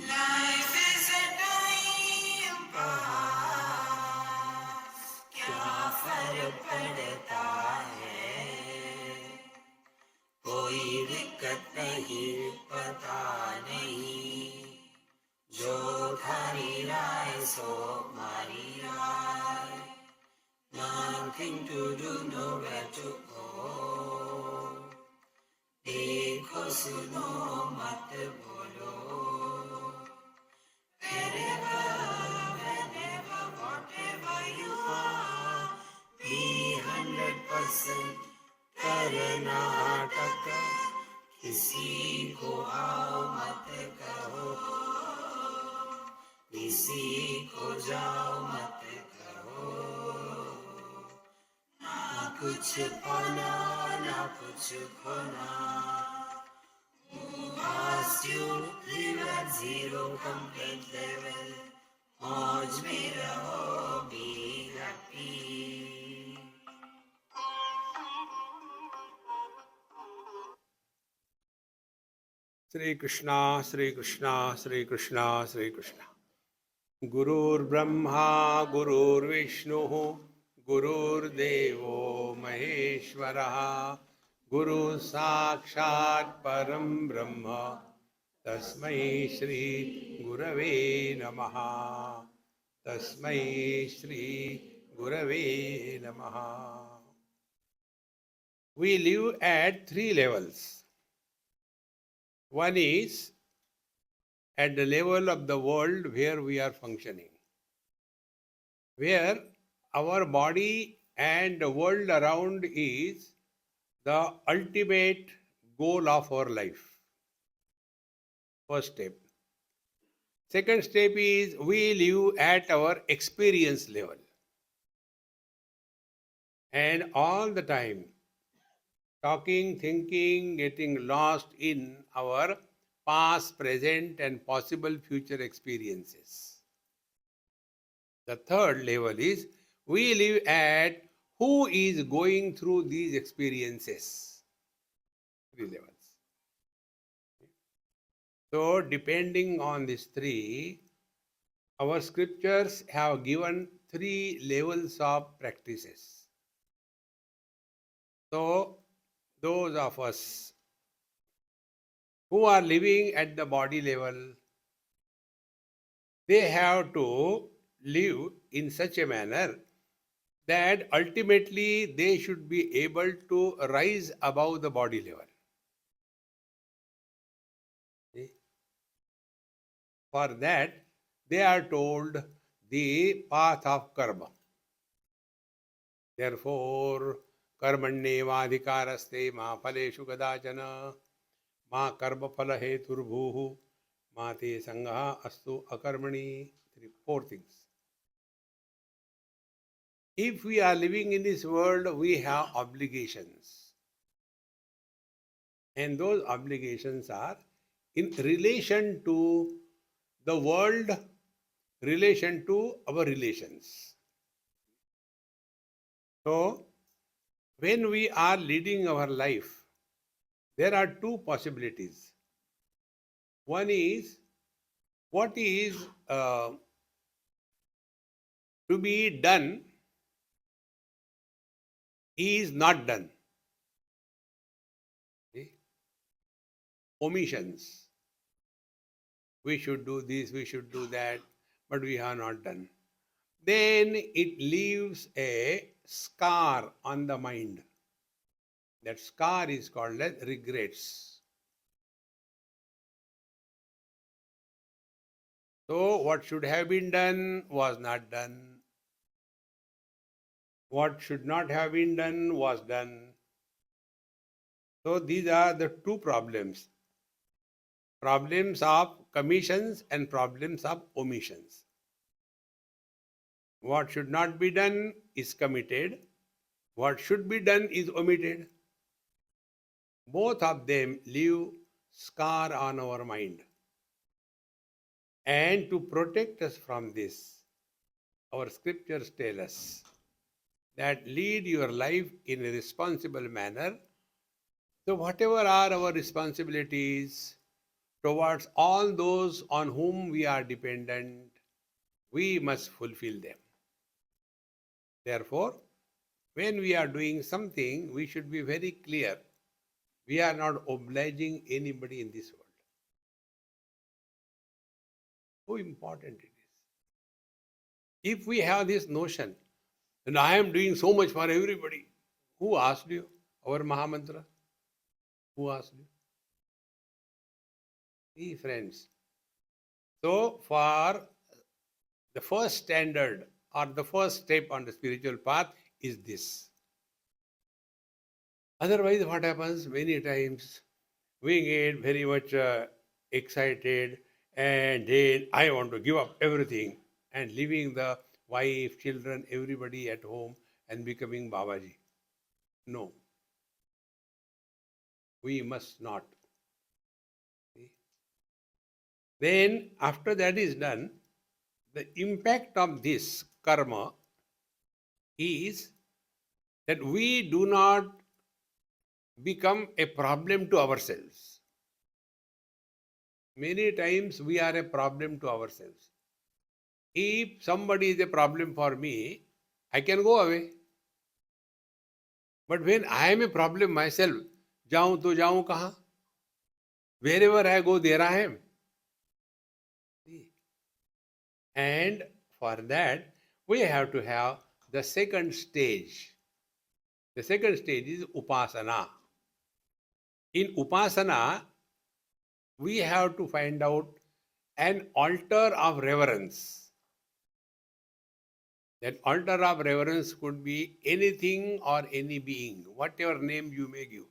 Life is a time pass, क्या फर्क पड़ता है, कोई दिक्कत नहीं, पता नहीं, जो थारी राय सो मारी राय, nothing to do, nowhere to go, देखो सुनो मत बोलो, wherever, whenever, whatever you are, be 100% Karnataka, किसी को आओ मत कहो, किसी को जाओ मत कहो, ना कुछ पाना ना कुछ खोना, ask you live at zero complete level, मौज में रहो, be happy. Sri Krishna, Sri Krishna, Sri Krishna, Sri Krishna. Gurur Brahma, Gurur Vishnu, Gurur Devo Maheshwara, Guru Sakshat Param Brahma, Tasmai Shri Gurave Namaha, Tasmai Shri Gurave Namaha. We live at three levels. One is at the level of the world where we are functioning, where our body and the world around is the ultimate goal of our life. First step. Second step is we live at our experience level. And all the time, talking, thinking, getting lost in our past, present, and possible future experiences. The third level is we live at who is going through these experiences. Three levels. So, depending on these three, our scriptures have given three levels of practices. So, those of us who are living at the body level, they have to live in such a manner that ultimately they should be able to rise above the body level. See? For that, they are told the path of karma. Therefore, karmanyevadhikaraste ma phaleshu kadachana ma karma phala heturbhuhu ma te sangha astu akarmani. Four things. If we are living in this world, we have obligations. And those obligations are in relation to the world, relation to our relations. So, when we are leading our life, there are two possibilities. One is what is to be done is not done. See? Omissions. We should do this, we should do that, but we have not done. Then it leaves a scar on the mind. That scar is called as regrets. So what should have been done was not done. What should not have been done was done. So these are the two problems. Problems of commissions and problems of omissions. What should not be done is committed. What should be done is omitted. Both of them leave scar on our mind. And to protect us from this, our scriptures tell us that lead your life in a responsible manner. So whatever are our responsibilities, towards all those on whom we are dependent, we must fulfill them. Therefore, when we are doing something, we should be very clear. We are not obliging anybody in this world. How important it is. If we have this notion, and I am doing so much for everybody, who asked you? Our Mahamantra? Who asked you? See, friends. So, for the first standard or the first step on the spiritual path is this. Otherwise, what happens? Many times we get very much excited and then I want to give up everything and leaving the wife, children, everybody at home and becoming Babaji. No. We must not. See? Then, after that is done, the impact of this karma is that we do not become a problem to ourselves. Many times we are a problem to ourselves. If somebody is a problem for me, I can go away. But when I am a problem myself, जाऊं तो जाऊं कहाँ? Wherever I go, there I am. And for that, we have to have the second stage. The second stage is upasana. In upasana, we have to find out an altar of reverence. That altar of reverence could be anything or any being, whatever name you may give.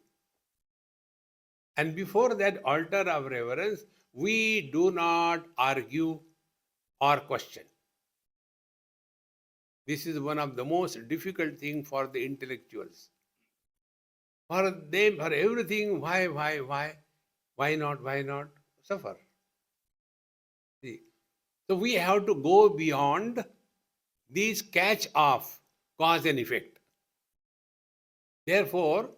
And before that altar of reverence, we do not argue or question. This is one of the most difficult things for the intellectuals. For them, for everything, why? Why not? Suffer. See. So we have to go beyond these catch of cause and effect. Therefore,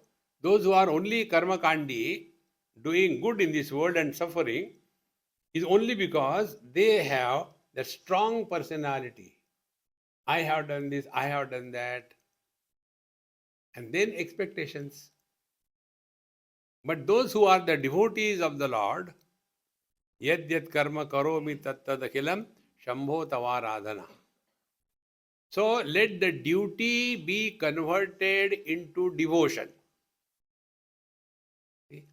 those who are only karma kandi, doing good in this world and suffering, is only because they have that strong personality. I have done this, I have done that. And then expectations. But those who are the devotees of the Lord, yad yad karma karomi tat tad akhilam shambho tavaradhana. So let the duty be converted into devotion. See?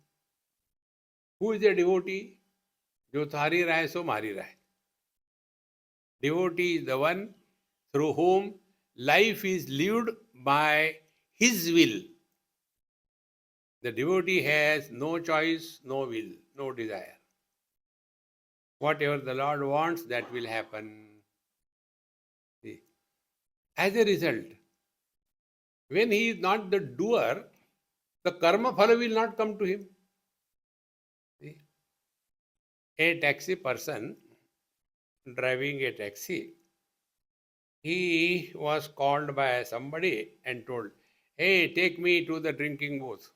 Who is a devotee? Jo thari rahe so mari rahe. Devotee is the one through whom life is lived by his will. The devotee has no choice, no will, no desire. Whatever the Lord wants, that will happen. See? As a result, when he is not the doer, the karma phala will not come to him. See? A taxi person driving a taxi, he was called by somebody and told, hey, take me to the drinking booth.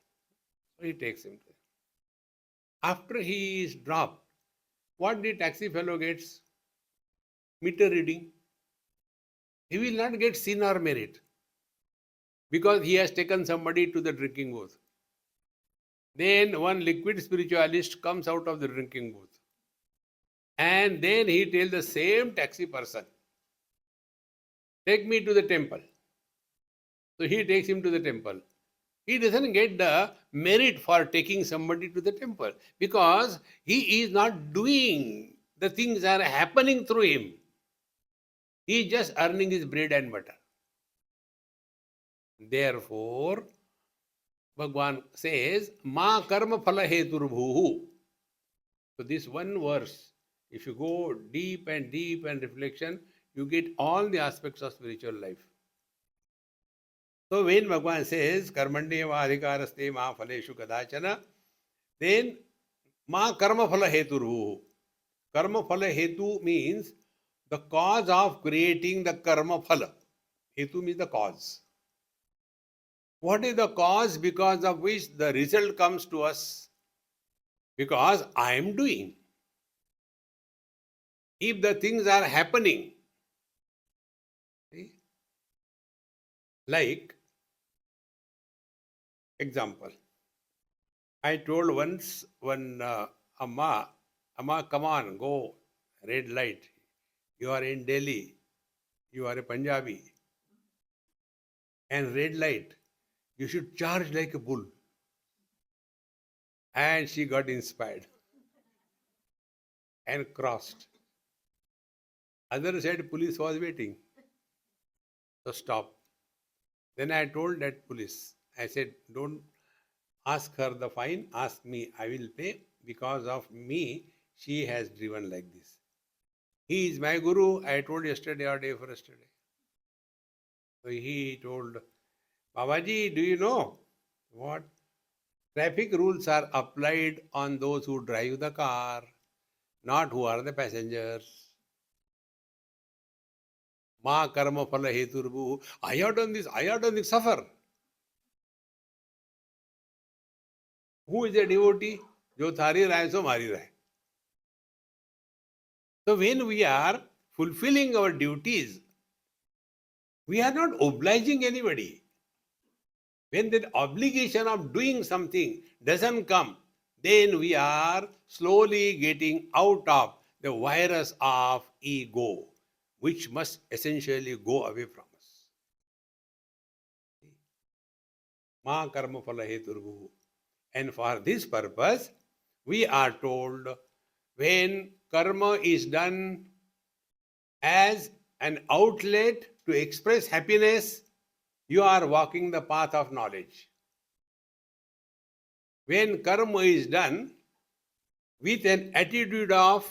So he takes him there. After he is dropped, what the taxi fellow gets? Meter reading. He will not get sin or merit because he has taken somebody to the drinking booth. Then one liquid spiritualist comes out of the drinking booth. And then he tells the same taxi person, take me to the temple. So he takes him to the temple. He doesn't get the merit for taking somebody to the temple because he is not doing. The things are happening through him. He is just earning his bread and butter. Therefore, Bhagwan says, Ma karma phala heturbhuhu. So this one verse, if you go deep and reflection, you get all the aspects of spiritual life. So when Bhagwan says, Karmanyeva adhikaraste ma phaleshu kadachana, then ma karma phala heturbhuhu. Karma phala hetu means the cause of creating the karma phala. Hetu means the cause. What is the cause because of which the result comes to us? Because I am doing. If the things are happening, see, like example, I told once one Amma, come on, go, red light. You are in Delhi, you are a Punjabi, and red light, you should charge like a bull. And she got inspired and crossed. Other side, police was waiting. So stop. Then I told that police, I said, don't ask her the fine, ask me, I will pay. Because of me, she has driven like this. He is my guru, I told yesterday or day for yesterday. So he told, Babaji, do you know what? Traffic rules are applied on those who drive the car, not who are the passengers. Ma karma phala heturbu. I have done this, suffer. Who is a devotee? Jo thari rahe so mari rahe. So when we are fulfilling our duties, we are not obliging anybody. When that obligation of doing something doesn't come, then we are slowly getting out of the virus of ego, which must essentially go away from us. Ma karma phala heturbu. And for this purpose, we are told when karma is done as an outlet to express happiness, you are walking the path of knowledge. When karma is done with an attitude of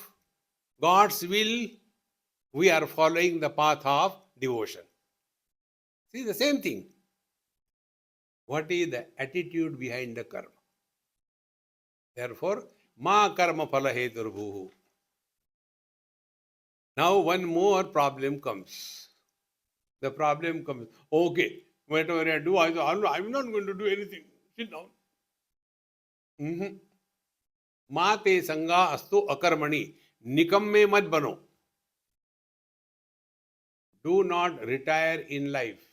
God's will, we are following the path of devotion. See, the same thing. What is the attitude behind the karma? Therefore, ma karma phala heturbuhu. Now one more problem comes. The problem comes, okay, whatever I do, I'm not going to do anything. Sit down. Ma te sanga astu akarmani. Nikamme mat bano. Do not retire in life.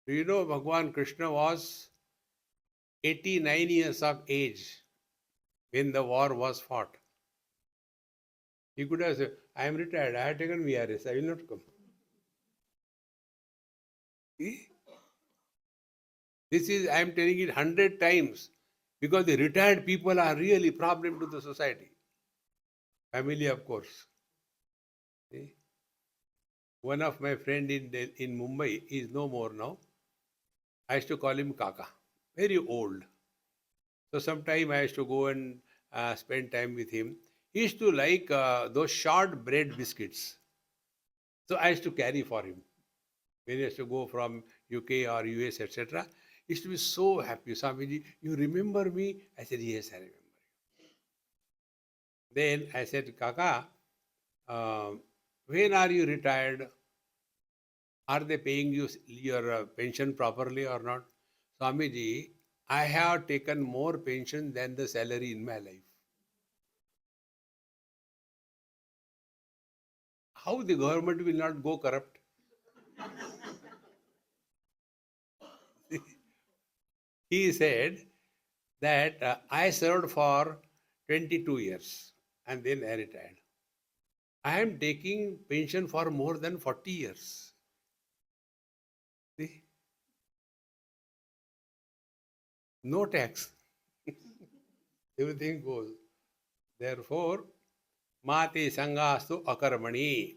Do you know Bhagwan Krishna was 89 years of age when the war was fought? He could have said, I am retired, I have taken VRS, I will not come. See? This is, I am telling it 100 times because the retired people are really a problem to the society. Family, of course. See? One of my friend in Mumbai is no more now. I used to call him Kaka, very old. So sometime I used to go and spend time with him. He used to like those short bread biscuits. So I used to carry for him. When he used to go from UK or US, etc., he used to be so happy. Swamiji, you remember me? I said, yes, I remember you. Then I said, Kaka, when are you retired? Are they paying you your pension properly or not? Swamiji, I have taken more pension than the salary in my life. How the government will not go corrupt? He said that I served for 22 years and then I retired. I am taking pension for more than 40 years. See? No tax. Everything goes. Therefore, Mati Sangastu Akarmani.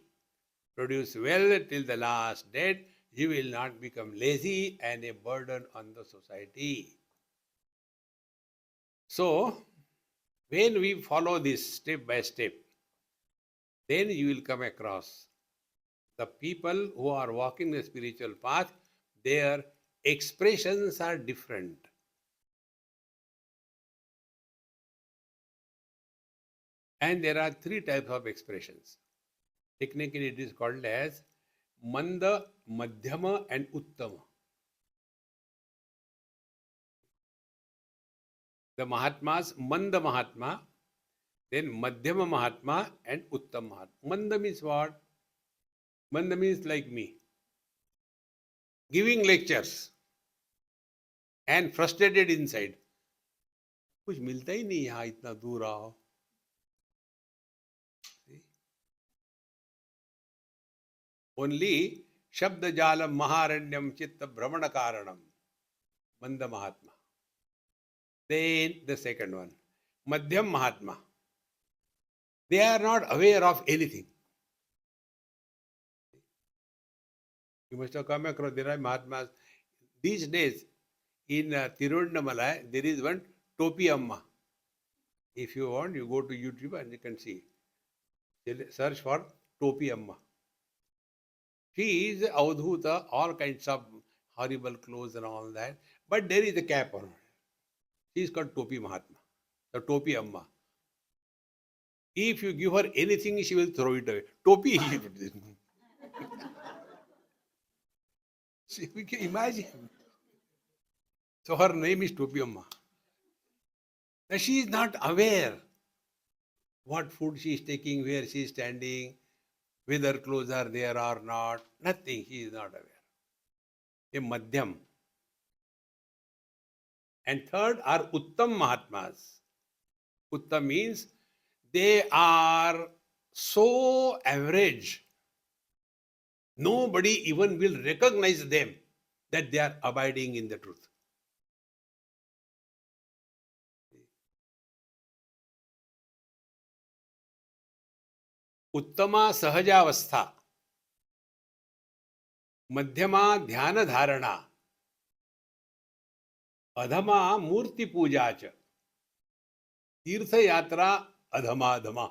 Produce well till the last date. You will not become lazy and a burden on the society. So, when we follow this step by step, then you will come across the people who are walking the spiritual path, their expressions are different. And there are three types of expressions. Technically, it is called as Manda, Madhyama, and Uttama. The Mahatmas, Manda Mahatma, Then Madhyama Mahatma and Uttam Mahatma. Manda means what? Manda means like me. Giving lectures and frustrated inside. कुछ मिलता ही नहीं यहाँ इतना दूर आओ. Only Shabda Jalam Maharanyam Chitta Brahmana Karanam. Manda Mahatma. Then the second one. Madhyam Mahatma. They are not aware of anything. You must have come across, there are Mahatmas. These days, in Tirunnamalai, there is one Topi Amma. If you want, you go to YouTube and you can see. Search for Topi Amma. She is Avadhuta, all kinds of horrible clothes and all that. But there is a cap on her. She is called Topi Mahatma, the Topi Amma. If you give her anything, she will throw it away. Topi. See, we can imagine. So her name is Topi Amma. Now she is not aware what food she is taking, where she is standing, whether clothes are there or not. Nothing. She is not aware. A Madhyam. And third are Uttam Mahatmas. Uttam means they are so average. Nobody even will recognize them that they are abiding in the truth. Uttama Sahajavastha. Madhyama Dhyana Dharana. Adhama Murti Pujacha. Tirtha Yatra Adhama Adhama.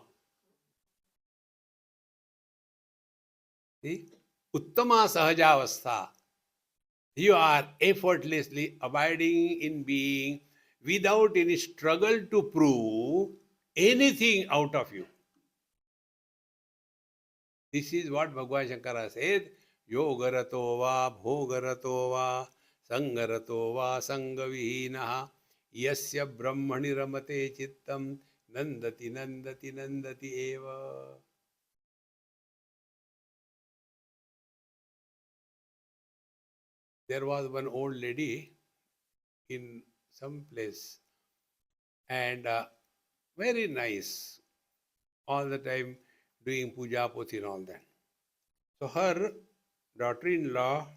See? Uttama Sahajavastha. You are effortlessly abiding in being without any struggle to prove anything out of you. This is what Bhagwan Shankara said. Yogarato va bhogarato va sangarato va sangavihinaha yasya brahmani ramate chittam nandati nandati nandati eva. There was one old lady in some place and very nice, all the time doing puja poti and all that. So her daughter-in-law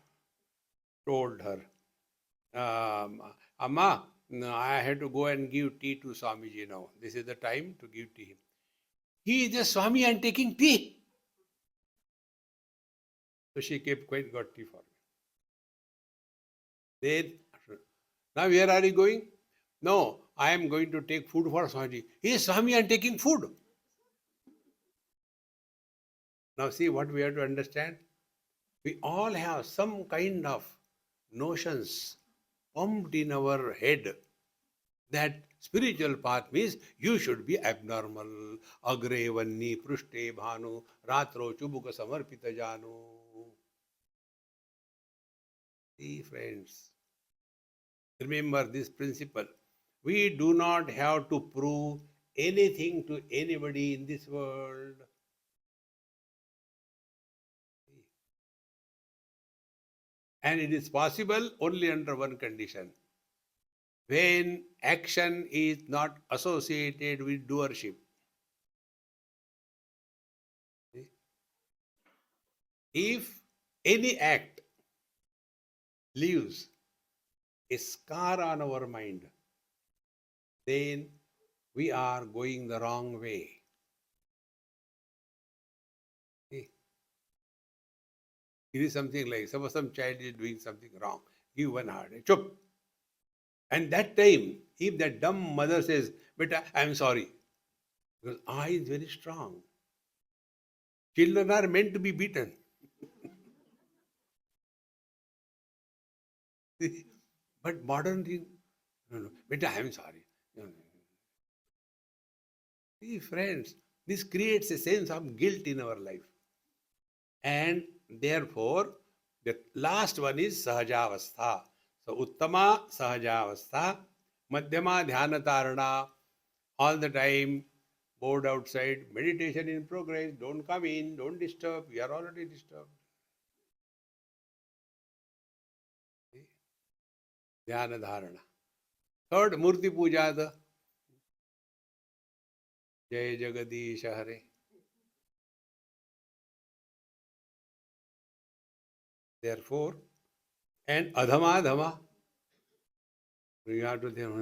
told her, Amma, I had to go and give tea to Swamiji now. This is the time to give tea. He is just Swami and taking tea. So she kept quiet, got tea for me. Then, now where are you going? No, I am going to take food for Swamiji. He is Swami and taking food. Now see what we have to understand. We all have some kind of notions pumped in our head that spiritual path means you should be abnormal. Agre vanni prushte bhanu ratro chubuka samarpita janu. See friends, remember this principle. We do not have to prove anything to anybody in this world. And it is possible only under one condition. When action is not associated with doership. If any act leaves a scar on our mind, then we are going the wrong way. It is something like, suppose some child is doing something wrong, give one hard, chup. And that time, if that dumb mother says, Beta, I am sorry, because I is very strong. Children are meant to be beaten. But modern thing, no, Beta, I am sorry. No. See, friends, this creates a sense of guilt in our life. And therefore, the last one is Sahajavastha. So, Uttama Sahajavastha, Madhyama Dhyana Tarana, all the time board outside, meditation in progress, don't come in, don't disturb, we are already disturbed. Dhyana dharana. Third, Murti Puja, the Jai Jagadish Hare. Therefore, and Adhama Dhamma, we have to think,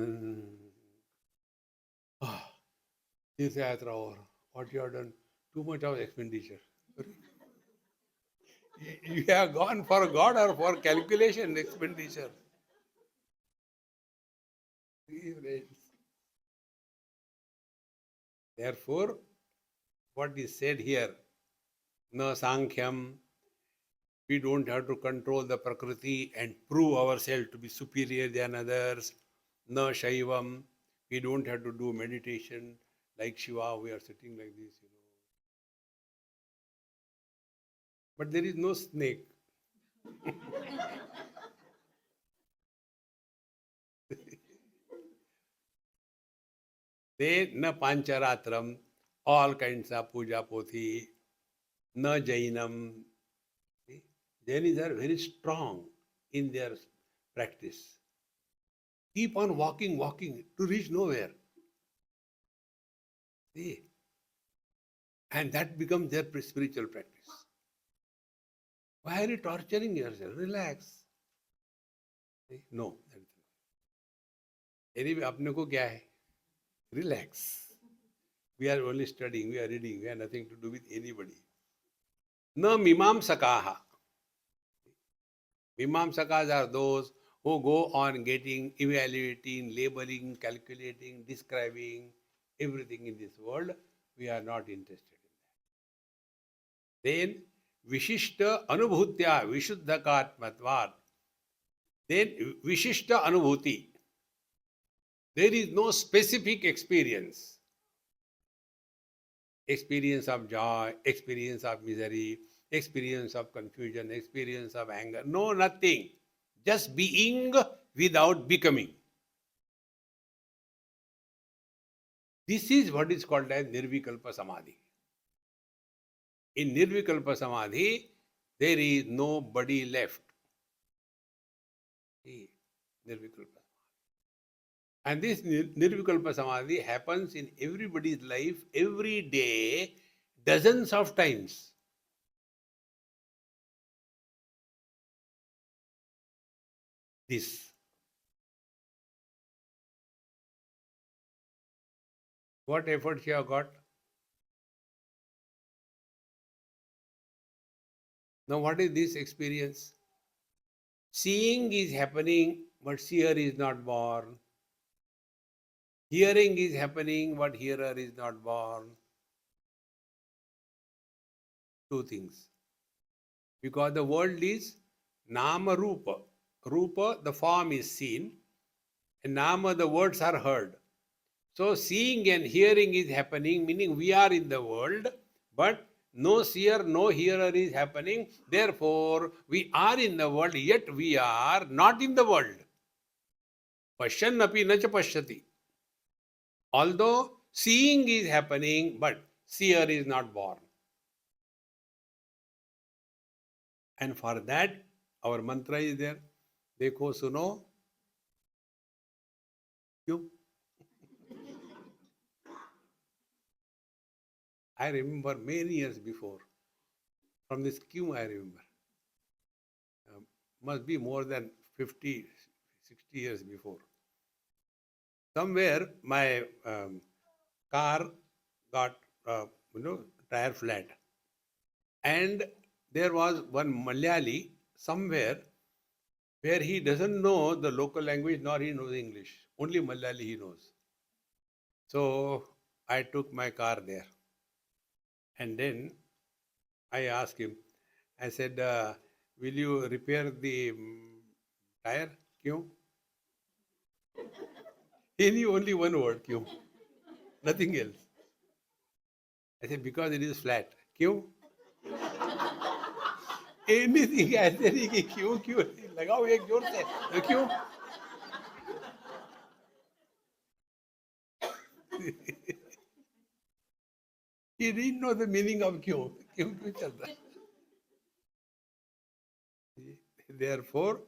Tirtha Yatra over, what you have done, too much of expenditure. You have gone for God or for calculation expenditure. Therefore, what is said here, na Sankhyam, we don't have to control the Prakriti and prove ourselves to be superior than others. Na Shaivam, we don't have to do meditation like Shiva, we are sitting like this, But there is no snake. They na Pancharatram, all kinds of puja pothi, na Jainam. Jainis are very strong in their practice. Keep on walking to reach nowhere. See? And that becomes their spiritual practice. Why are you torturing yourself? Relax. See? No. Anyway, apne ko kya hai? Relax. We are only studying, we are reading, we have nothing to do with anybody. Na mimamsakaha. Mimamsakas are those who go on getting, evaluating, labeling, calculating, describing everything in this world. We are not interested in that. Then, Vishishta Anubhutya Vishuddhakatmatvat. Then, Vishishta Anubhuti. There is no specific experience. Experience of joy, experience of misery, experience of confusion, experience of anger. No, nothing. Just being without becoming. This is what is called as Nirvikalpa Samadhi. In Nirvikalpa Samadhi, there is nobody left. See, Nirvikalpa. And this Nirvikalpa Samadhi happens in everybody's life every day, dozens of times. This. What efforts you have got? Now, what is this experience? Seeing is happening, but seer is not born. Hearing is happening, but hearer is not born. Two things. Because the world is Nama Rupa. Rupa, the form is seen, and Nama, the words are heard. So, seeing and hearing is happening, meaning we are in the world, but no seer, no hearer is happening. Therefore, we are in the world, yet we are not in the world. Pashyan api na cha pashyati. Although seeing is happening, but seer is not born. And for that, our mantra is there. Dekho suno. Kyun? I remember many years before. From this Kyun I remember. Must be more than 50, 60 years before. Somewhere my car got, tire flat. And there was one Malayali somewhere where he doesn't know the local language nor he knows English. Only Malayali he knows. So I took my car there. And then I asked him, I said, will you repair the tire? Kyun? He knew only one word, kyun. Nothing else. I said, because it is flat. Kyun? Anything ऐसे नहीं कि क्यों लगाओ एक जोर से क्यों He didn't know the meaning of क्यों क्यों चल रहा है. Therefore,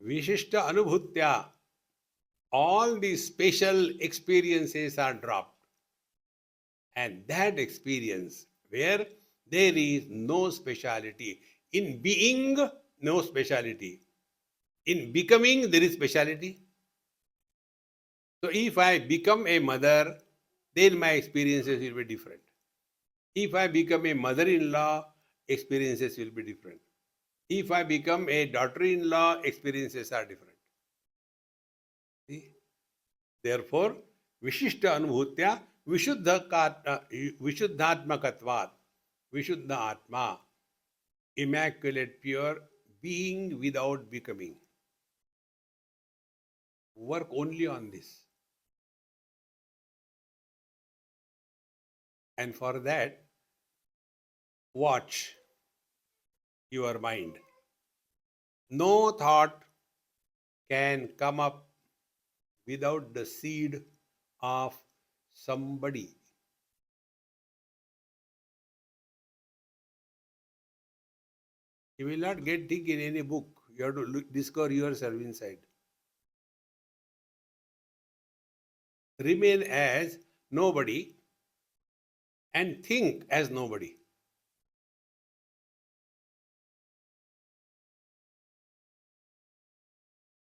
Vishishta Anubhutya, all these special experiences are dropped. And that experience where there is no speciality. In being, no speciality. In becoming, there is speciality. So if I become a mother, then my experiences will be different. If I become a mother-in-law, experiences will be different. If I become a daughter-in-law, experiences are different. See? Therefore, Vishishta Anubhutya, Vishuddhatmakatvat, Vishuddha Atma, immaculate, pure, being without becoming. Work only on this. And for that, watch your mind. No thought can come up without the seed of somebody. You will not get think in any book. You have to discover yourself inside. Remain as nobody and think as nobody.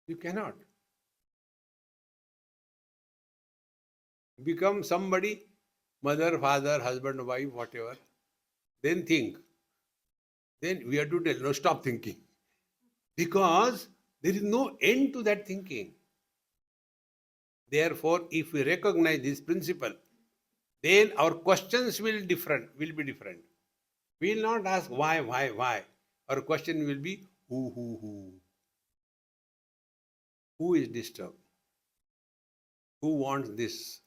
You cannot. Become somebody, mother, father, husband, wife, whatever. Then think. Then we have to tell, no, stop thinking. Because there is no end to that thinking. Therefore, if we recognize this principle, then our questions will be different. We will not ask why. Our question will be who. Who is disturbed? Who wants this?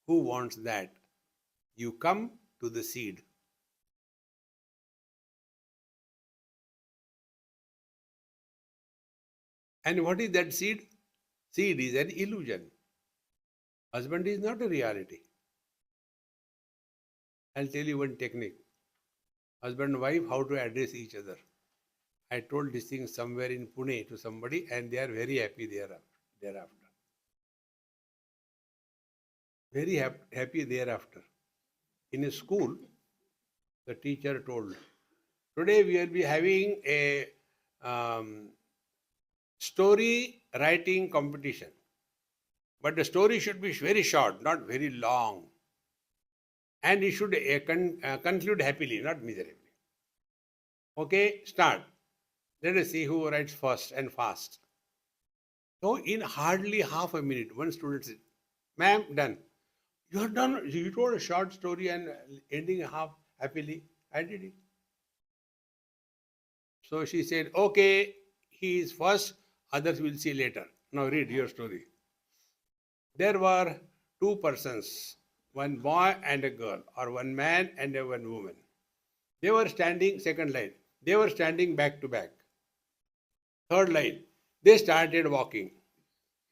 Who wants that? You come to the seed. And what is that seed? Seed is an illusion. Husband is not a reality. I'll tell you one technique. Husband and wife, how to address each other. I told this thing somewhere in Pune to somebody and they are very happy thereafter. Very happy thereafter. In a school, the teacher told, today we will be having a story writing competition. But the story should be very short, not very long. And it should conclude happily, not miserably. Okay, start. Let us see who writes first and fast. So in hardly half a minute, one student said, ma'am, done. You are done. You told a short story and ending half happily. I did it. So she said, okay, he is first, others will see later. Now read your story. There were two persons, one boy and a girl, or one man and one woman. They were standing, second line, they were standing back to back. Third line, they started walking.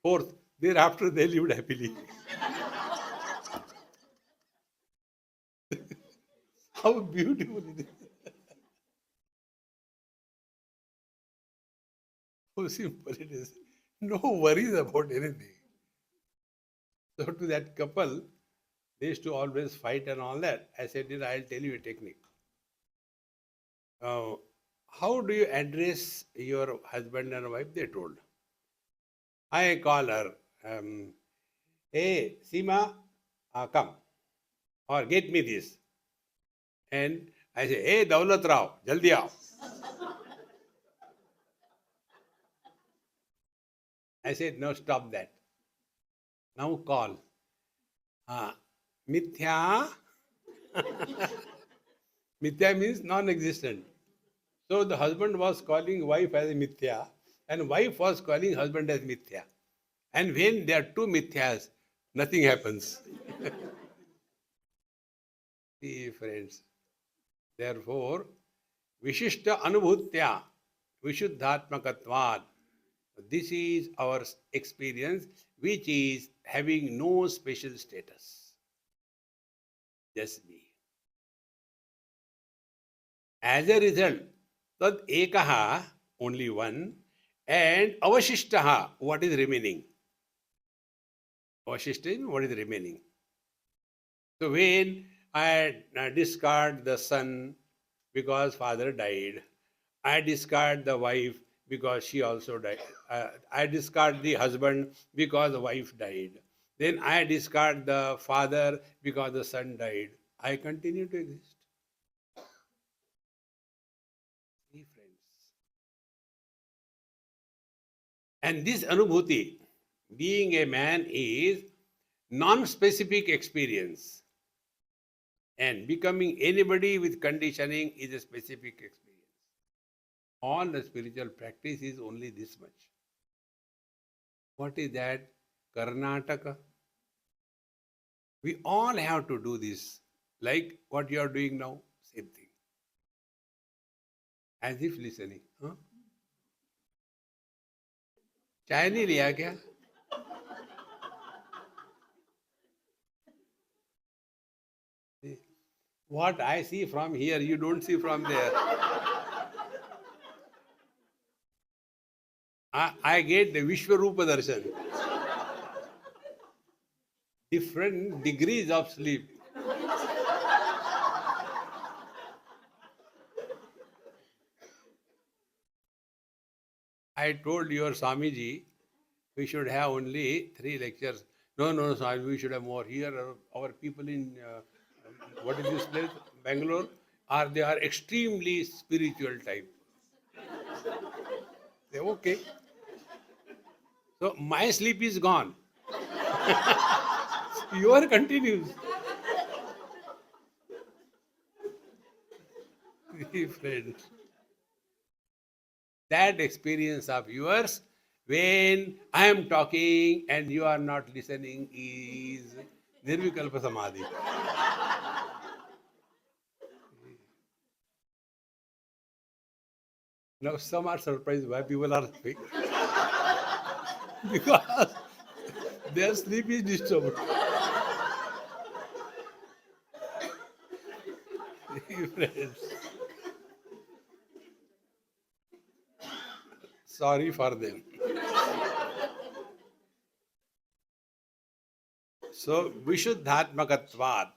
Fourth, thereafter they lived happily. How beautiful it is. How simple it is. No worries about anything. So to that couple, they used to always fight and all that. I said, I'll tell you a technique. How do you address your husband and wife? They told. I call her, hey, Seema, come, or get me this. And I say, hey, Daulat Rao, jaldi aao. I said, no, stop that. Now call. Mithya. Mithya means non-existent. So the husband was calling wife as Mithya and wife was calling husband as Mithya. And when there are two Mithyas, nothing happens. See, friends. Therefore, Vishishta Anubhutya, Vishuddhatmakatvad. This is our experience, which is having no special status. Just be. As a result, tad ekaha, only one, and avashishtaha, what is remaining? Avashishta, what is remaining? So when I discard the son because father died, I discard the wife because she also died. I discard the husband because the wife died. Then I discard the father because the son died. I continue to exist. See, friends. And this anubhuti, being a man, is non-specific experience. And becoming anybody with conditioning is a specific experience. All the spiritual practice is only this much. What is that? Karnataka. We all have to do this. Like what you are doing now, same thing. As if listening. Huh? चाय नहीं लिया क्या? What I see from here, you don't see from there. I get the Vishwarupa Darshan. Different degrees of sleep. I told your Swamiji, we should have only 3 lectures. No, Swami, we should have more. Here, our people in, what is this place? Bangalore, they are extremely spiritual type. Say, okay. So my sleep is gone. Your continues. Friends. That experience of yours when I am talking and you are not listening is Nirvikalpa Samadhi. Now some are surprised why people are laughing. Because their sleep is disturbed. Friends. Sorry for them. So, Vishuddhatmakatvad,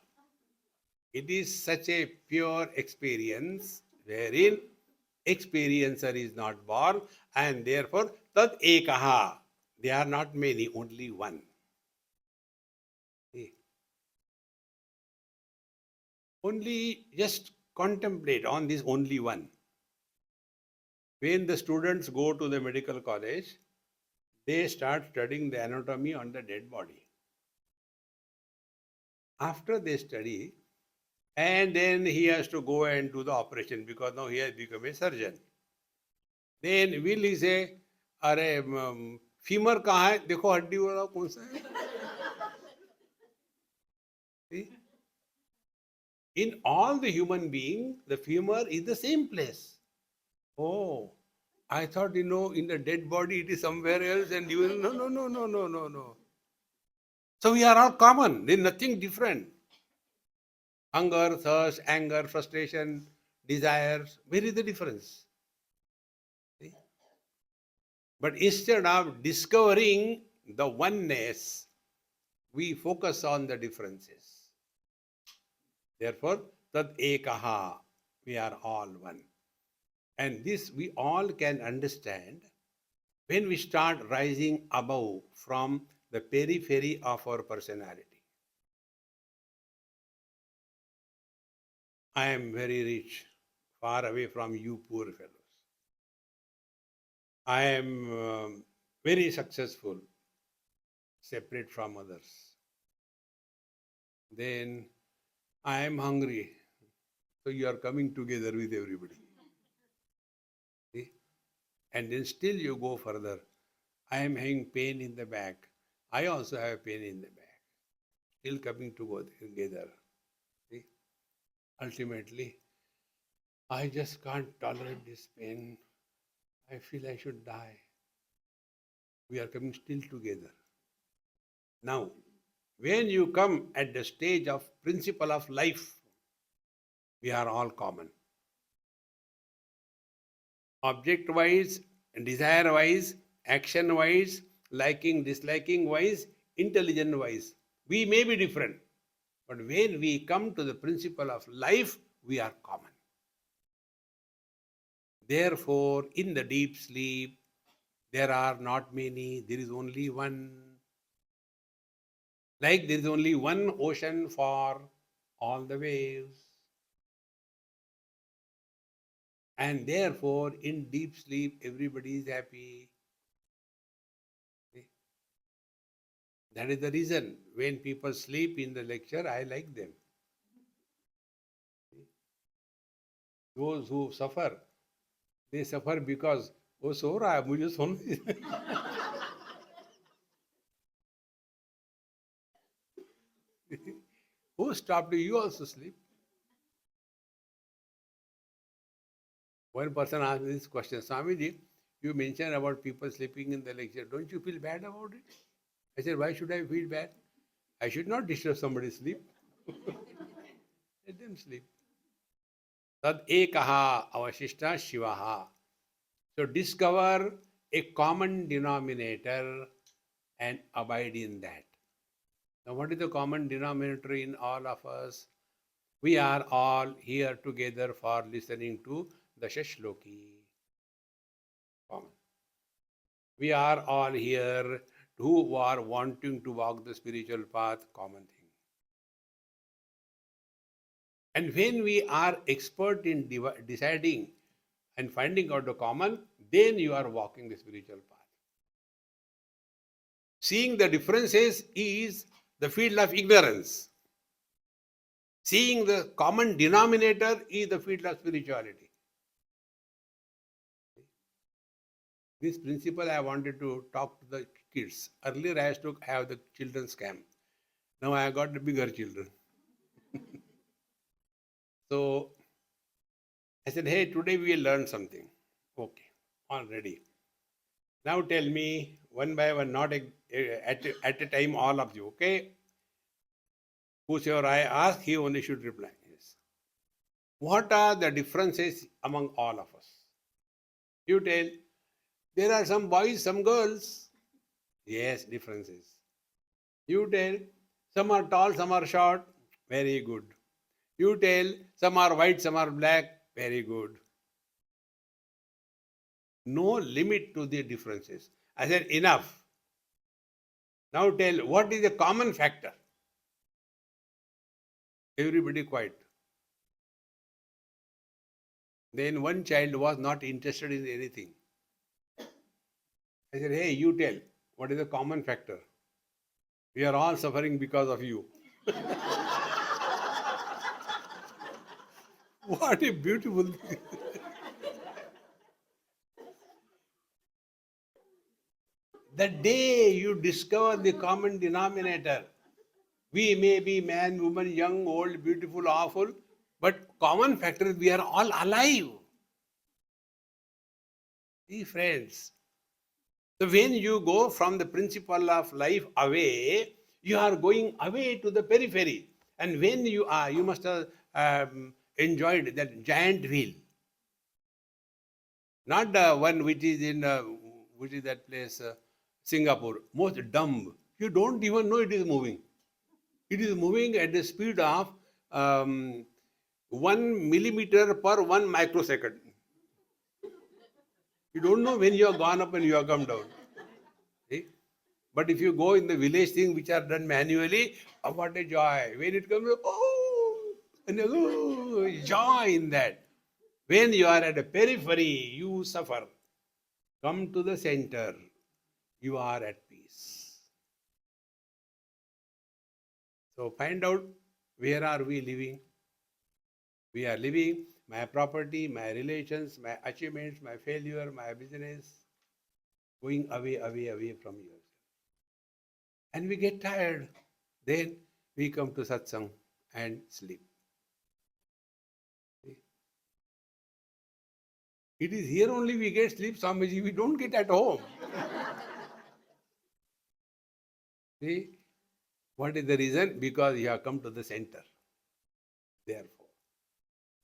it is such a pure experience wherein experiencer is not born and therefore tad ekaha. They are not many, only one. Only just contemplate on this only one. When the students go to the medical college, they start studying the anatomy on the dead body. After they study, and then he has to go and do the operation because now he has become a surgeon. Then will he say, अरे femur कहाँ है? देखो हड्डी वाला कौन सा है? See? In all the human being, the femur is the same place. Oh, I thought, in the dead body it is somewhere else and you will, no. So we are all common. There is nothing different. Hunger, thirst, anger, frustration, desires. Where is the difference? See? But instead of discovering the oneness, we focus on the differences. Therefore, tad ekaha, we are all one. And this we all can understand when we start rising above from the periphery of our personality. I am very rich, far away from you poor fellows. I am very successful, separate from others. Then I am hungry, so you are coming together with everybody. See? And then still you go further. I am having pain in the back. I also have pain in the back. Still coming to go together. See? Ultimately, I just can't tolerate this pain. I feel I should die. We are coming still together. Now, when you come at the stage of principle of life, we are all common. object wise, desire wise, action wise, liking, disliking wise, intelligence wise. We may be different, but when we come to the principle of life, we are common. Therefore, in the deep sleep, there are not many, there is only one. Like there is only one ocean for all the waves. And therefore, in deep sleep, everybody is happy. That is the reason when people sleep in the lecture, I like them. Those who suffer, they suffer because, oh, so रहा है मुझे सोना Who stopped you? You also sleep. One person asked me this question, Swamiji, you mentioned about people sleeping in the lecture. Don't you feel bad about it? I said, why should I feel bad? I should not disturb somebody's sleep. Let them sleep. Tad ekaha avashishta shivaha. So discover a common denominator and abide in that. Now what is the common denominator in all of us? We are all here together for listening to Dashashloki. Common. We are all here who are wanting to walk the spiritual path, common thing. And when we are expert in deciding and finding out the common, then you are walking the spiritual path. Seeing the differences is the field of ignorance. Seeing the common denominator is the field of spirituality. This principle I wanted to talk to the kids. Earlier I used to have the children's camp. Now I got the bigger children. So I said, hey, today we will learn something. Okay, all ready. Now tell me one by one, not at a time, all of you, okay? Whosoever I ask, he only should reply. Yes. What are the differences among all of us? You tell, there are some boys, some girls. Yes, differences. You tell, some are tall, some are short. Very good. You tell, some are white, some are black. Very good. No limit to the differences. I said, enough. Now tell, what is the common factor? Everybody quiet. Then one child was not interested in anything. I said, hey, you tell, what is the common factor? We are all suffering because of you. What a beautiful thing. The day you discover the common denominator, we may be man, woman, young, old, beautiful, awful, but common factor is we are all alive. See, friends. So when you go from the principle of life away, you are going away to the periphery. And when you are, you must have enjoyed that giant wheel. Not the one which is in, which is that place, Singapore, most dumb. You don't even know it is moving. It is moving at the speed of 1 millimeter per 1 microsecond. You don't know when you have gone up and you have come down. See? But if you go in the village things which are done manually, oh, what a joy. When it comes, oh, and oh, joy in that. When you are at a periphery, you suffer. Come to the center, you are at peace. So find out where are we living. We are living my property, my relations, my achievements, my failure, my business, going away, away, away from yourself. And we get tired. Then we come to satsang and sleep. It is here only we get sleep, Swamiji. We don't get at home. See? What is the reason? Because you have come to the center. Therefore.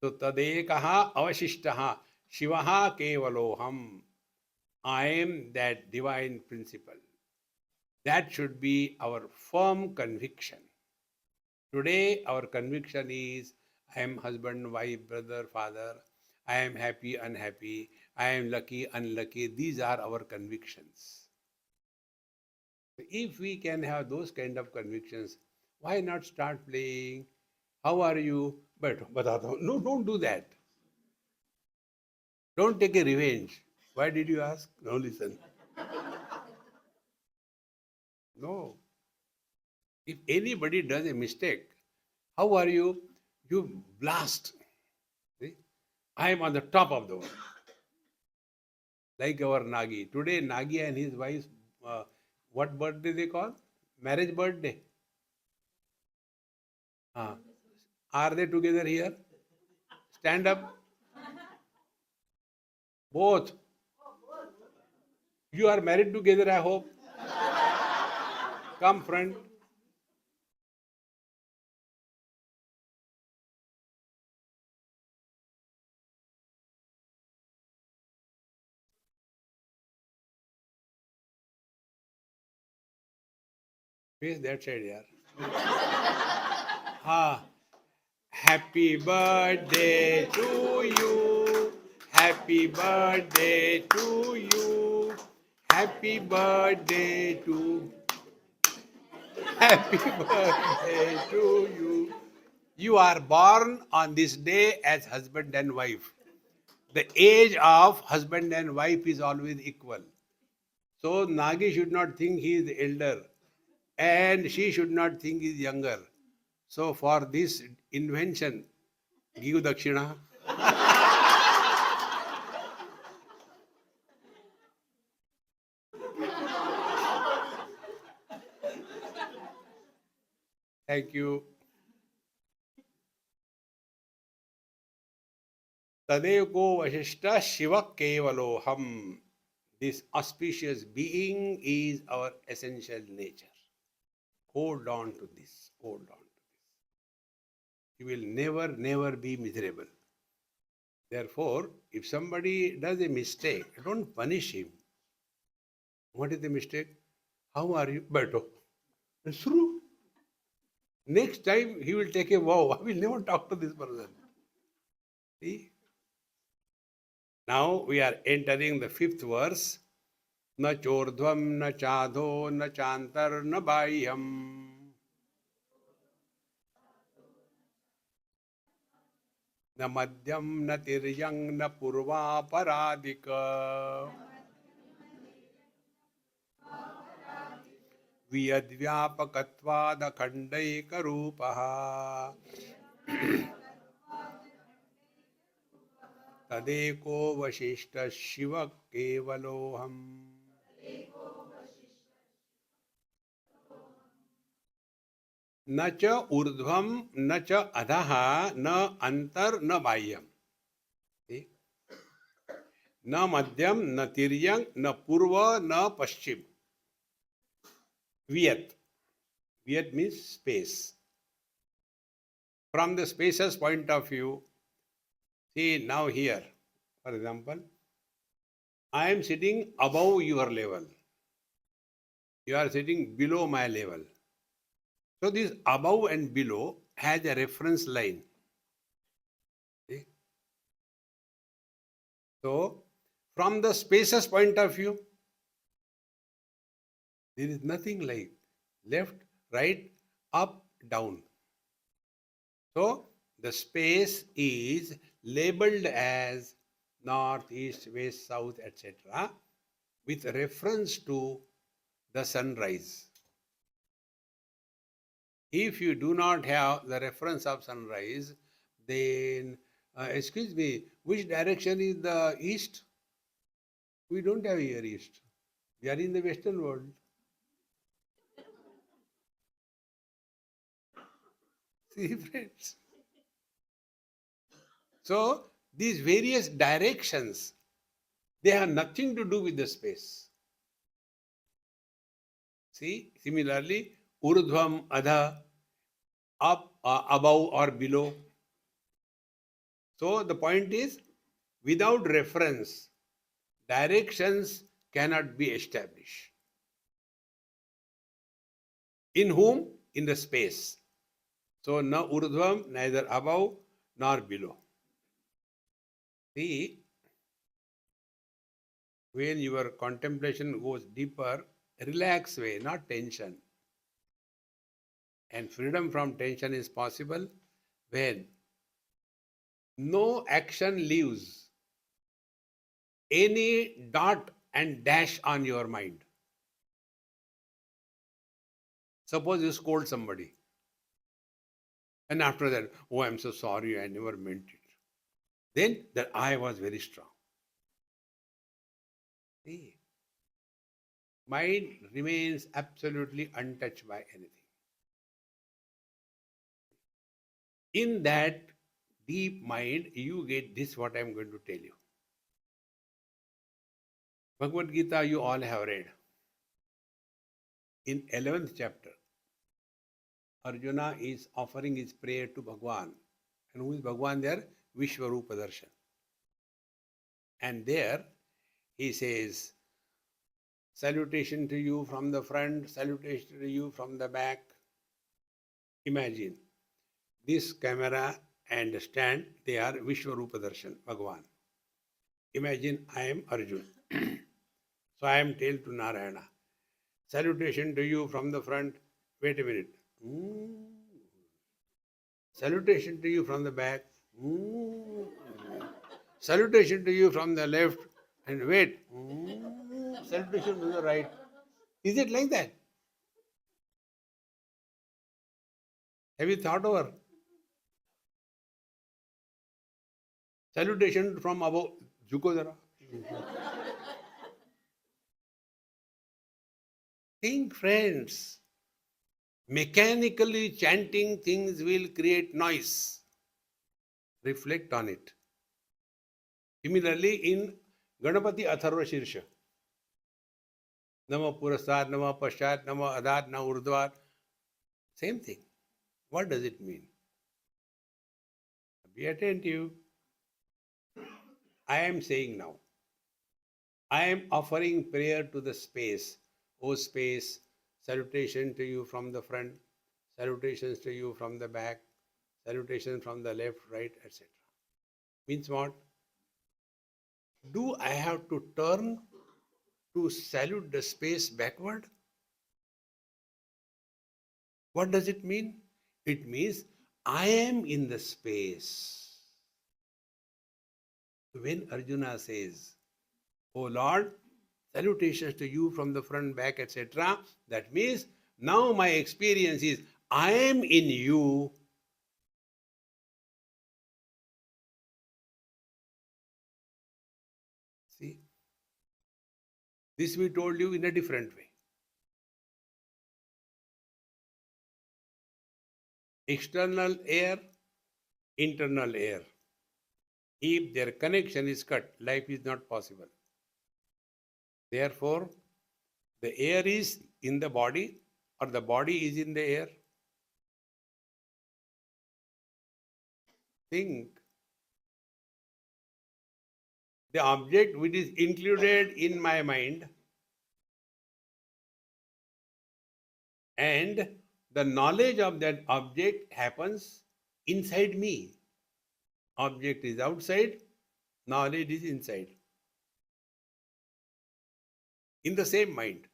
So tadekaha avashishtaha. Shivaha Kevaloham. I am that divine principle. That should be our firm conviction. Today, our conviction is I am husband, wife, brother, father. I am happy, unhappy. I am lucky, unlucky. These are our convictions. If we can have those kind of convictions, why not start playing? How are you? But no, don't do that. Don't take a revenge. Why did you ask? No, listen. No. If anybody does a mistake, how are you? You blast. See? I am on the top of the world. Like our Nagi. Today, Nagi and his wife, what birthday they call? Marriage birthday. Are they together here? Stand up. Both. You are married together, I hope. Come, friend. Face that side, yaar. Happy birthday to you. Happy birthday to you. Happy birthday to. Happy birthday to you. You are born on this day as husband and wife. The age of husband and wife is always equal. So Nagi should not think he is elder and she should not think he is younger. So for this invention, give dakshina. Thank you. Tadev ko Vashishta Shiva Kevaloham. This auspicious being is our essential nature. Hold on to this. Hold on to this. You will never, never be miserable. Therefore, if somebody does a mistake, don't punish him. What is the mistake? How are you? Beto. It's true. Next time he will take a vow. I will never talk to this person. See? Now we are entering the fifth verse. Na chordhvam, na chadho, na chantar, na bahyam. Na madhyam, na tiryang, na purva paradika. Viyadvyapakatvad akhandaika rupaha. Tadeko Vashishta Shiva Kevaloham. न च ऊर्ध्वम न च अधः न अंतर न बाह्यम. न मध्यम न तिर्यंग न पूर्व न पश्चिम. Viyat. Viyat means space. From the spaces point of view, see now here, for example, I am sitting above your level. You are sitting below my level. So this above and below has a reference line. See? So from the spaces point of view, there is nothing like left, right, up, down. So the space is labeled as north, east, west, south, etc. with reference to the sunrise. If you do not have the reference of sunrise, then, excuse me, which direction is the east? We don't have here east. We are in the Western world. See, friends. So, these various directions, they have nothing to do with the space. See, similarly, urdhvam, adha, up, above or below. So, the point is, without reference, directions cannot be established. In whom? In the space. So, na urdhvam, neither above nor below. See, when your contemplation goes deeper, relax way, not tension. And freedom from tension is possible when no action leaves any dot and dash on your mind. Suppose you scold somebody, and after that, oh, I'm so sorry, I never meant it. Then that I was very strong. See, mind remains absolutely untouched by anything. In that deep mind, you get this what I am going to tell you. Bhagavad Gita you all have read. In 11th chapter, Arjuna is offering his prayer to Bhagwan. And who is Bhagwan there? Vishwarupa Darshan. And there he says, salutation to you from the front, salutation to you from the back. Imagine, this camera and stand, they are Vishwarupa Darshan, Bhagwan. Imagine I am Arjuna. So I am told to Narayana, salutation to you from the front. Wait a minute. Salutation to you from the back. Salutation to you from the left. And wait. Salutation to the right. Is it like that? Have you thought over? Salutation from above. Jhuko jara. Think, friends. Mechanically chanting things will create noise. Reflect on it. Similarly, in Ganapati Atharva Shirsha, Nama Purasad, Nama Pashat, Nama Adad, Nama Urdhvat, same thing. What does it mean? Be attentive. I am saying now, I am offering prayer to the space. O space, salutation to you from the front, salutations to you from the back, salutations from the left, right, etc. Means what? Do I have to turn to salute the space backward? What does it mean? It means I am in the space. When Arjuna says, O Lord, salutations to you from the front, back, etc., that means now my experience is I am in you. See, this we told you in a different way. External air, internal air. If their connection is cut, life is not possible. Therefore, the air is in the body or the body is in the air. Think. The object which is included in my mind and the knowledge of that object happens inside me. Object is outside, knowledge is inside. In the same mind.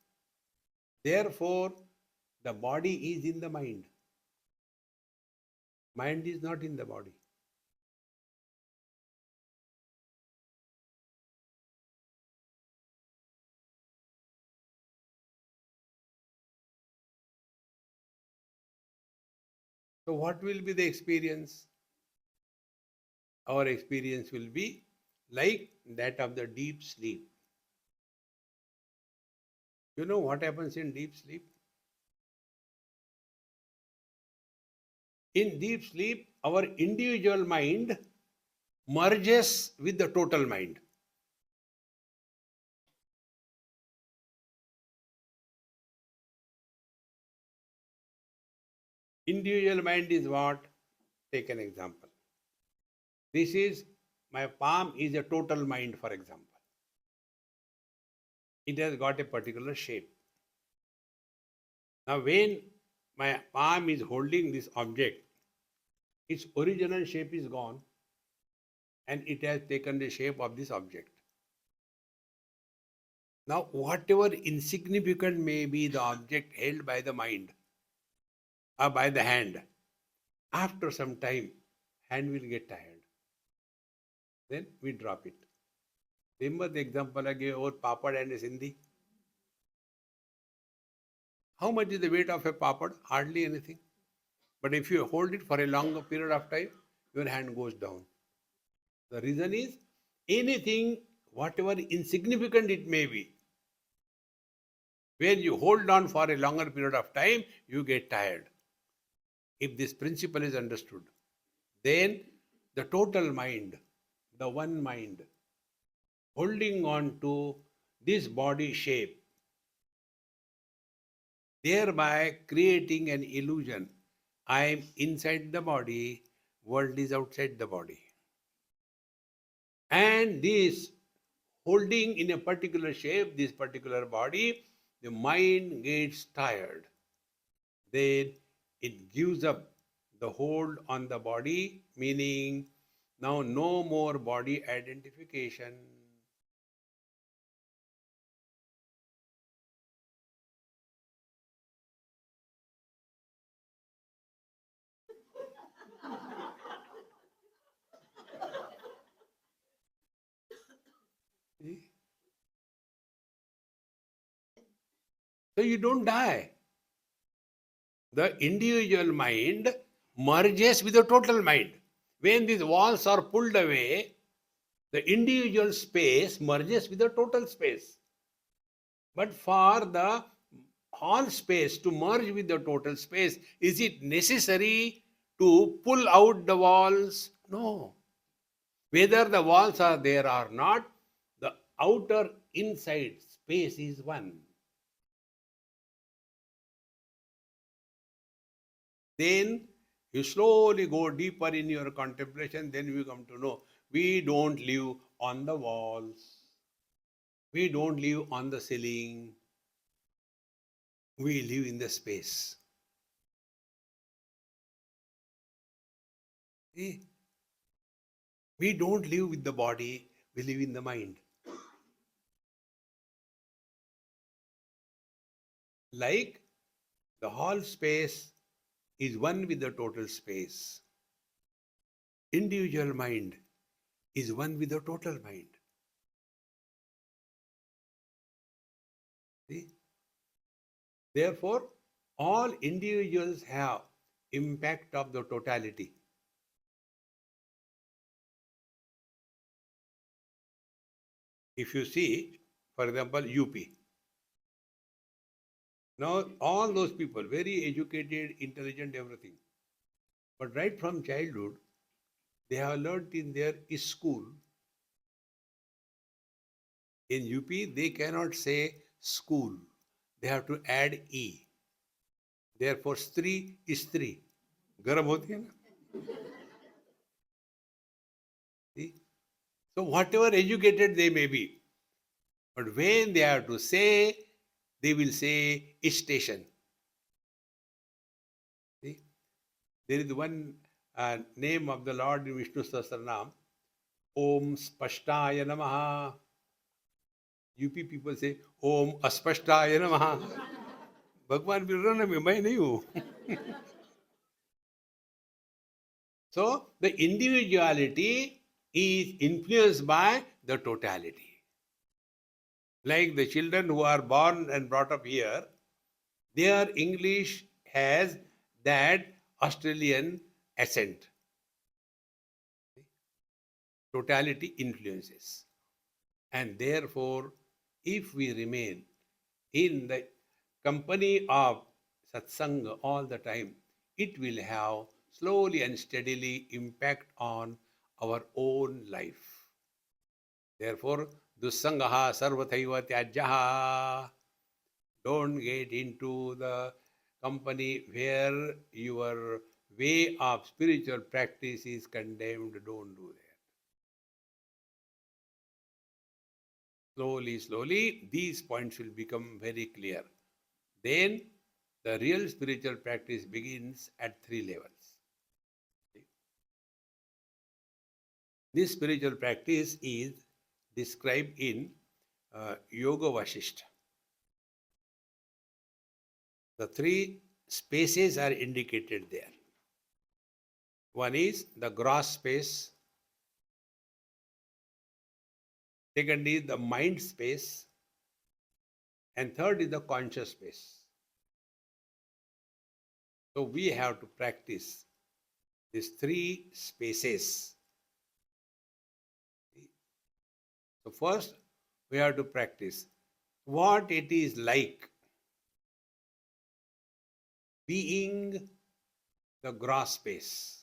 Therefore, the body is in the mind. Mind is not in the body. So what will be the experience? Our experience will be like that of the deep sleep. You know what happens in deep sleep? In deep sleep, our individual mind merges with the total mind. Individual mind is what? Take an example. This is my palm is a total mind, for example. It has got a particular shape. Now, when my palm is holding this object, its original shape is gone and it has taken the shape of this object. Now, whatever insignificant may be the object held by the mind or by the hand, after some time, hand will get tired. Then we drop it. Remember the example I gave about papad and a sindhi? How much is the weight of a papad? Hardly anything. But if you hold it for a longer period of time, your hand goes down. The reason is anything, whatever insignificant it may be, when you hold on for a longer period of time, you get tired. If this principle is understood, then the total mind, the one mind, holding on to this body shape, thereby creating an illusion. I am inside the body, world is outside the body. And this holding in a particular shape, this particular body, the mind gets tired. Then it gives up the hold on the body, meaning now no more body identification. See? So you don't die. The individual mind merges with the total mind. When these walls are pulled away, the individual space merges with the total space. But for the all space to merge with the total space, is it necessary to pull out the walls? No. Whether the walls are there or not, the outer inside space is one. Then you slowly go deeper in your contemplation, then you come to know we don't live on the walls, we don't live on the ceiling, we live in the space. See? We don't live with the body, we live in the mind. Like the whole space is one with the total space. Individual mind is one with the total mind. See? Therefore, all individuals have impact of the totality. If you see, for example, UP. Now, all those people, very educated, intelligent, everything. But right from childhood, they have learnt in their school. In UP, they cannot say school. They have to add E. Therefore, Stri is Stri. Garam hoti hai na? See? So, whatever educated they may be, but when they have to say, they will say station. See? There is one name of the Lord in Vishnu Sahasranam, Om Spashtaya Namaha. UP people say Om Aspashtaya Namaha. भगवान बोल रहा ना मैं नहीं हूं. So the individuality is influenced by the totality. Like the children who are born and brought up here, their English has that Australian accent. Totality influences. And therefore, if we remain in the company of satsanga all the time, it will have slowly and steadily impact on our own life. Therefore, dussangaha sarvathaiva tyajyaha. Don't get into the company where your way of spiritual practice is condemned. Don't do that. Slowly, slowly, these points will become very clear. Then the real spiritual practice begins at 3 levels. This spiritual practice is described in Yoga Vasishta. The 3 spaces are indicated there. One is the gross space, second is the mind space, and third is the conscious space. So we have to practice these 3 spaces. So first we have to practice what it is like being the gross space.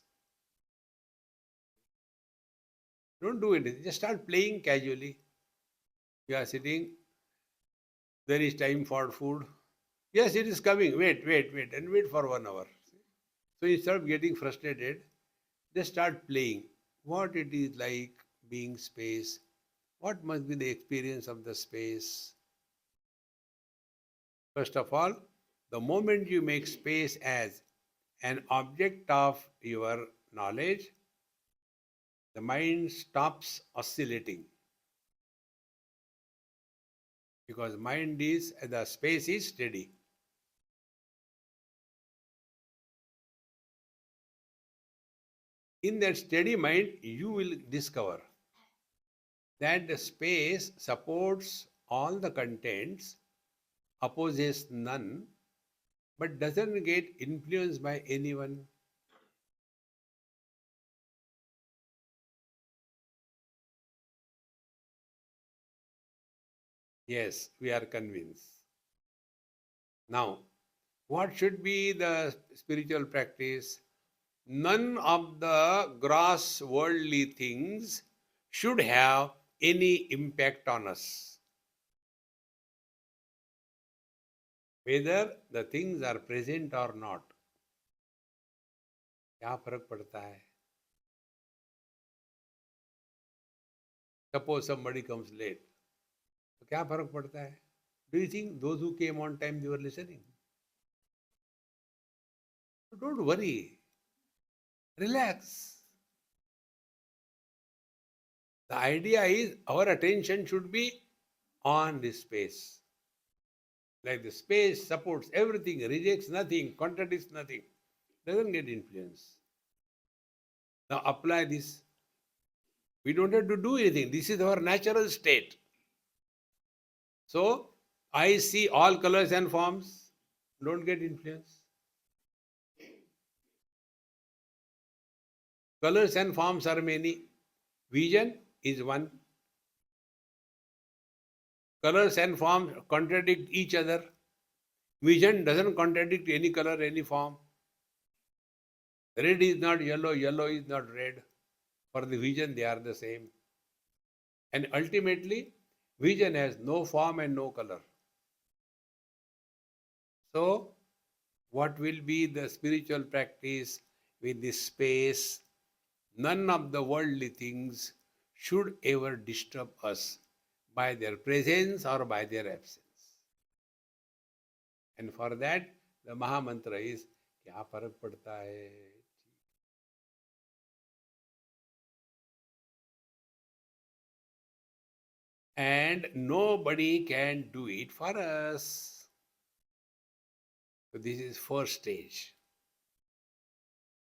Don't do anything, just start playing casually. You are sitting, there is time for food. Yes, it is coming. Wait, and wait for 1 hour. So instead of getting frustrated, just start playing. What it is like being space. What must be the experience of the space? First of all, the moment you make space as an object of your knowledge, the mind stops oscillating. Because the space is steady. In that steady mind, you will discover that the space supports all the contents, opposes none, but doesn't get influenced by anyone. Yes, we are convinced. Now, what should be the spiritual practice? None of the gross worldly things should have any impact on us. Whether the things are present or not, क्या फर्क पड़ता है? Suppose somebody comes late, तो क्या फर्क पड़ता है? Do you think those who came on time, they were listening? So don't worry, relax. The idea is our attention should be on this space. Like the space supports everything, rejects nothing, contradicts nothing, doesn't get influence. Now apply this. We don't have to do anything. This is our natural state. So I see all colors and forms, don't get influence. Colors and forms are many. Vision is one. Colors and forms contradict each other. Vision doesn't contradict any color, any form. Red is not yellow, yellow is not red. For the vision, they are the same. And ultimately, vision has no form and no color. So, what will be the spiritual practice with this space? None of the worldly things should ever disturb us by their presence or by their absence. And for that, the Maha Mantra is, क्या फर्क पड़ता है? And nobody can do it for us. So this is first stage.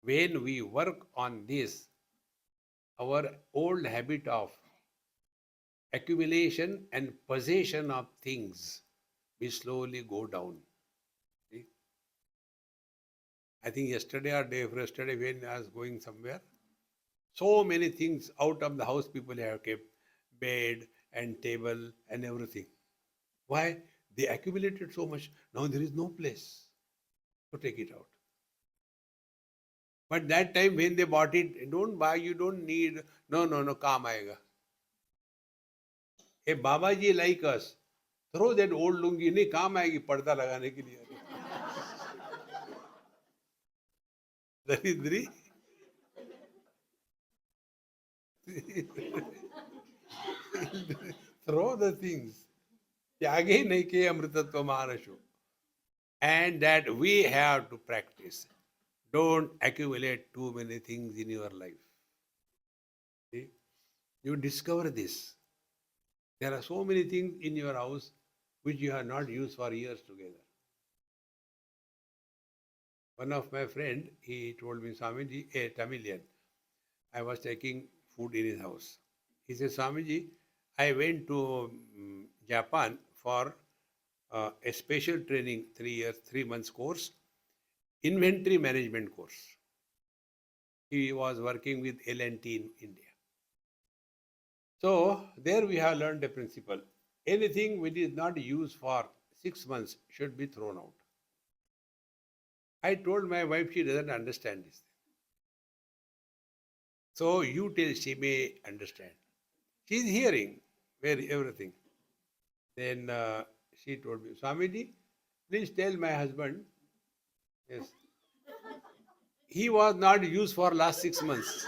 When we work on this, our old habit of accumulation and possession of things will slowly go down. See? I think yesterday or day before yesterday when I was going somewhere, so many things out of the house people have kept, bed and table and everything. Why? They accumulated so much. Now there is no place to take it out. But that time when they bought it, don't buy, you don't need. No, काम आएगा. A Babaji like us, throw that old lungi, नहीं काम आएगी पर्दा लगाने के लिए. दरिद्री. Throw the things. Tyage naike amritatva manashu. And that we have to practice. Don't accumulate too many things in your life. See? You discover this. There are so many things in your house which you have not used for years together. One of my friend, he told me, Swamiji, a Tamilian, I was taking food in his house. He said, Swamiji, I went to Japan for a special training, 3 years, 3 months course, inventory management course. He was working with L&T in India. So there we have learned a principle. Anything which is not used for 6 months should be thrown out. I told my wife, she doesn't understand this. So you tell, she may understand. She is hearing everything. Then she told me, Swamiji, please tell my husband, yes, he was not used for last 6 months.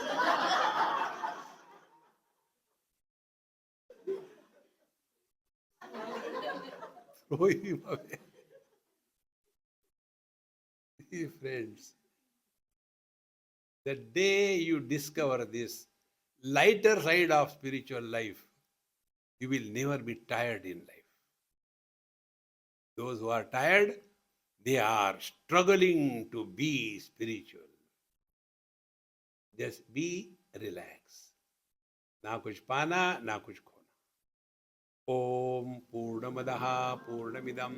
Throw him away. Friends, the day you discover this lighter side of spiritual life, you will never be tired in life. Those who are tired, they are struggling to be spiritual. Just be relaxed. Na kuch pana, na kuch khona. Om Purnamadaha Purnamidam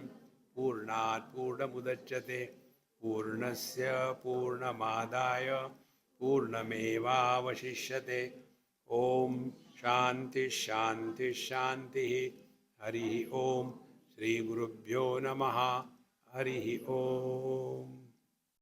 Purnat Purnamudachyate Purnasya Purnamadaya Purnameva Vashishyate. Om Shanti Shanti Shanti. Hari Om. Shri Gurubhyo Namaha. Hari Om.